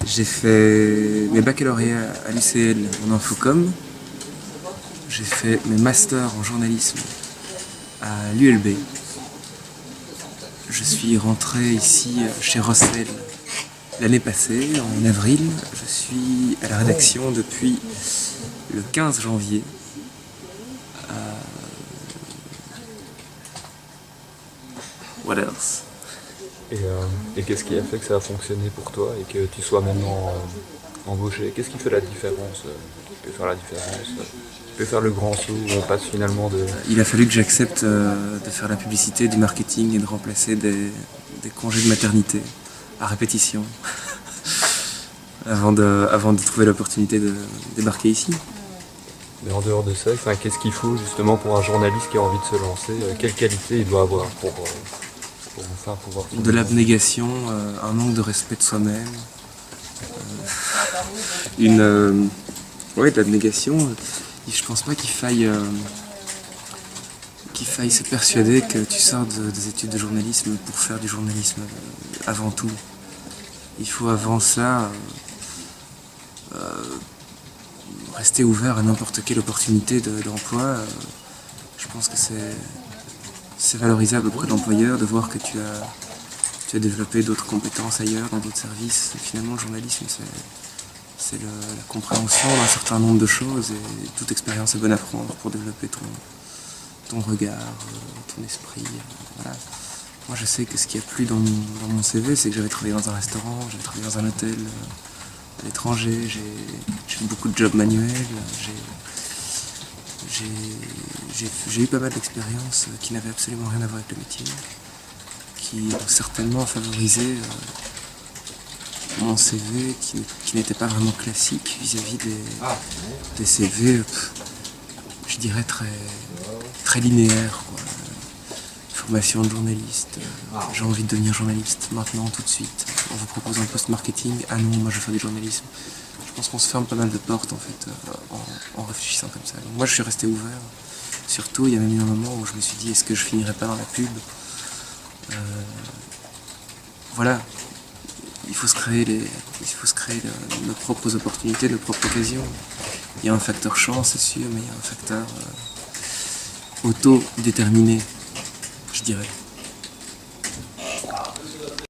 J'ai fait mes baccalauréats à l'UCL en infocom. J'ai fait mes masters en journalisme à l'ULB. Je suis rentré ici chez Rossel l'année passée, en avril. Je suis à la rédaction depuis le 15 janvier. What else? Et qu'est-ce qui a fait que ça a fonctionné pour toi et que tu sois maintenant embauché? Qu'est-ce qui fait la différence? Qui peut faire la différence? Qui peut faire le grand saut où on passe finalement de... Il a fallu que j'accepte de faire la publicité, du marketing et de remplacer des congés de maternité à répétition avant de trouver l'opportunité de débarquer ici. Mais en dehors de ça, qu'est-ce qu'il faut justement pour un journaliste qui a envie de se lancer? Quelle qualité il doit avoir pour enfin pouvoir... De l'abnégation, un manque de respect de soi-même, de l'abnégation. Je pense pas qu'il faille se persuader que tu sors des études de journalisme pour faire du journalisme avant tout. Il faut avant ça rester ouvert à n'importe quelle opportunité d'emploi. Je pense que c'est valorisable auprès de l'employeur de voir que tu as développé d'autres compétences ailleurs, dans d'autres services. Finalement, le journalisme, c'est la compréhension d'un certain nombre de choses et toute expérience est bonne à prendre pour développer ton regard, ton esprit. Voilà. Moi, je sais que ce qui a plu dans mon CV, c'est que j'avais travaillé dans un restaurant, j'avais travaillé dans un hôtel à l'étranger, j'ai fait beaucoup de jobs manuels, j'ai eu pas mal d'expériences qui n'avaient absolument rien à voir avec le métier, qui ont certainement favorisé mon CV qui n'était pas vraiment classique vis-à-vis des CV, je dirais très linéaires, quoi. Formation de journaliste, j'ai envie de devenir journaliste maintenant, tout de suite. On vous propose un post marketing, ah non, moi je veux faire du journalisme. Je pense qu'on se ferme pas mal de portes en fait en réfléchissant comme ça. Donc moi je suis resté ouvert. Surtout, il y a même eu un moment où je me suis dit, est-ce que je finirais pas dans la pub? Voilà, il faut se créer nos propres opportunités, nos propres occasions. Il y a un facteur chance, c'est sûr, mais il y a un facteur auto-déterminé, je dirais.